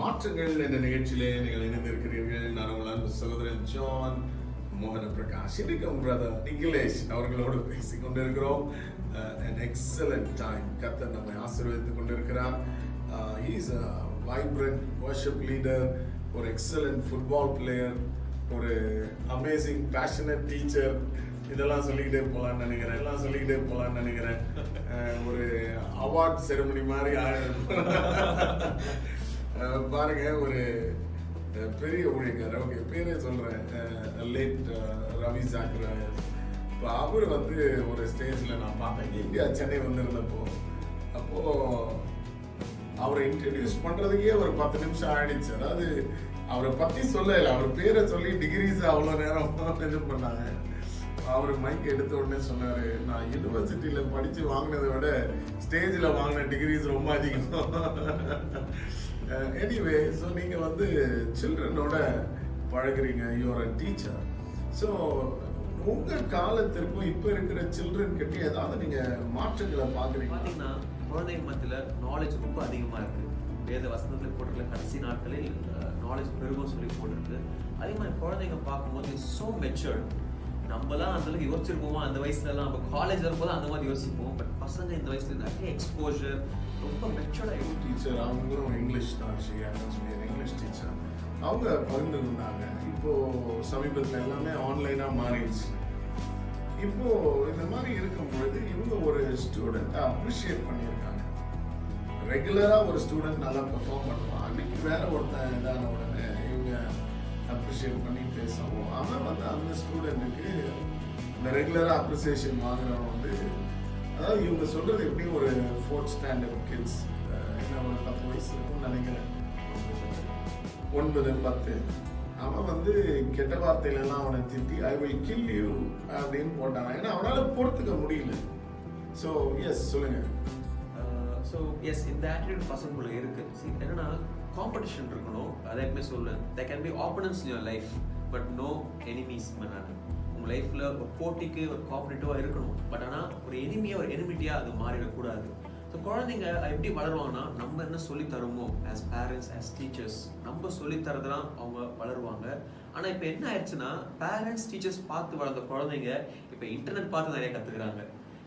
மாற்றங்கள் என்ற நிகழ்ச்சியிலே நீங்கள் இணைந்திருக்கிறீர்கள். நான் உங்கள் அன்பு சகோதரன் ஜான் மோகன பிரகாஷ். இன்றைக்கும் பிரதர் நிகிலேஷ் அவர்களோடு பேசிக் கொண்டிருக்கிறோம். an excellent time. கர்த்தர் நம்மை ஆசீர்வதித்துக் கொண்டிருக்கிறார். he is a vibrant worship leader, ஒரு excellent football player, ஒரு amazing passionate teacher. இதெல்லாம் சொல்லிக்கிட்டே போகலான்னு நினைக்கிறேன். ஒரு அவார்ட் செரமனி மாதிரி பாருங்க, ஒரு பெரிய ஊழியக்காரர். ஓகே, பேரே சொல்றேன், லேட் ரவி ஜாக்ராயர். இப்போ அவர் வந்து ஒரு ஸ்டேஜில் நான் பார்த்தேன், இந்தியா சென்னை வந்திருந்தப்போ. அப்போ அவரை இன்ட்ரடியூஸ் பண்றதுக்கே ஒரு 10 நிமிஷம் ஆயிடுச்சு. அதாவது அவரை பத்தி சொல்லல, அவர் பேரை சொல்லி டிகிரிஸ் அவ்வளோ நேரம் இது பண்ணாங்க. அவர் மைக் எடுத்த உடனே சொன்னாரு, நான் யூனிவர்சிட்டியில படிச்சு வாங்கினதை விட ஸ்டேஜ்ல வாங்கின டிகிரிஸ் ரொம்ப அதிகம். எனிவே, ஸோ நீங்க வந்து சில்ட்ரனோட பழகுறீங்க, யூஆர் அ டீச்சர். ஸோ உங்க காலத்திற்கும் இப்போ இருக்கிற சில்ட்ரன் கிட்ட ஏதாவது நீங்க மாற்றங்களை பாக்குறீங்க? பாத்தீங்கன்னா குழந்தைங்க மத்தியில நாலேஜ் ரொம்ப அதிகமா இருக்கு. வேத வசனத்தில் போட்டிருக்க கடைசி நாட்களில் நாலேஜ் பெருகும் சொல்லி போட்டிருக்கு. அதே மாதிரி குழந்தைங்க பார்க்கும்போது so matured. நம்மலாம் அந்த அளவுக்கு யோசிச்சிருப்போமா அந்த வயசுலலாம்? நம்ம காலேஜ் வரும்போது அந்த மாதிரி யோசிப்போம். பட் பசங்க இந்த வயசுல நிறைய எக்ஸ்போஜர், ரொம்ப மெச்சூர்டாக. டீச்சர் அவங்களும் இங்கிலீஷ் தான், இங்கிலீஷ் டீச்சர். அவங்க பகிர்ந்து கொண்டாங்க. இப்போ சமீபத்தில் எல்லாமே ஆன்லைனா மாறிடுச்சு. இப்போ இந்த மாதிரி இருக்கும் பொழுது இவங்க ஒரு ஸ்டூடெண்ட்டை அப்ரிஷியேட் பண்ணியிருக்காங்க. ரெகுலரா ஒரு ஸ்டூடெண்ட் நல்லா பெர்ஃபார்ம் பண்ணுவான், அன்னைக்கு வேற ஒருத்தன் இதான உடனே இவங்க அப்ரிஷியேட் பண்ணி பேசவும், அவன் வந்து அந்த ஸ்டூடெண்ட்டுக்கு இந்த ரெகுலராக அப்ரிசியேஷன் வாங்குறவன் வந்து, அதாவது இவங்க சொல்றது எப்படி, ஒரு 4th ஸ்டாண்டர்ட் கிட்ஸ், என்ன ஒரு 10 வயசு இருக்கும்னு நினைக்கிறேன், 9, 10. அவன் வந்து கெட்ட வார்த்தையிலலாம் அவனை திட்டி ஐ வில் கில் யூ அப்படின்னு போட்டான். ஏன்னா அவனால பொறுத்துக்க முடியல. ஸோ எஸ், சொல்லுங்க. ஸோ எஸ், இந்த ஆட்டிடியூட் பசங்களுக்குள்ள இருக்கு. என்னன்னா காம்படிஷன் இருக்கணும். அதே சொல்லுவேன், there can be opponents in your life but no enemies. உங்க லைஃப்ல ஒரு போட்டிக்கு ஒரு காம்படிட்டிவா இருக்கணும், பட் ஆனா ஒரு எனிமிட்டியா அது மாறிடக்கூடாது. ஸோ குழந்தைங்க எப்படி வளருவாங்கன்னா, நம்ம என்ன சொல்லி தருமோ as parents, as teachers, நம்ம சொல்லி தரதுலாம் அவங்க வளருவாங்க. ஆனா இப்போ என்ன ஆயிடுச்சுன்னா, பேரண்ட்ஸ் டீச்சர்ஸ் பார்த்து வளர்ந்த குழந்தைங்க இப்போ இன்டர்நெட் பார்த்து நிறைய கத்துக்கிறாங்க.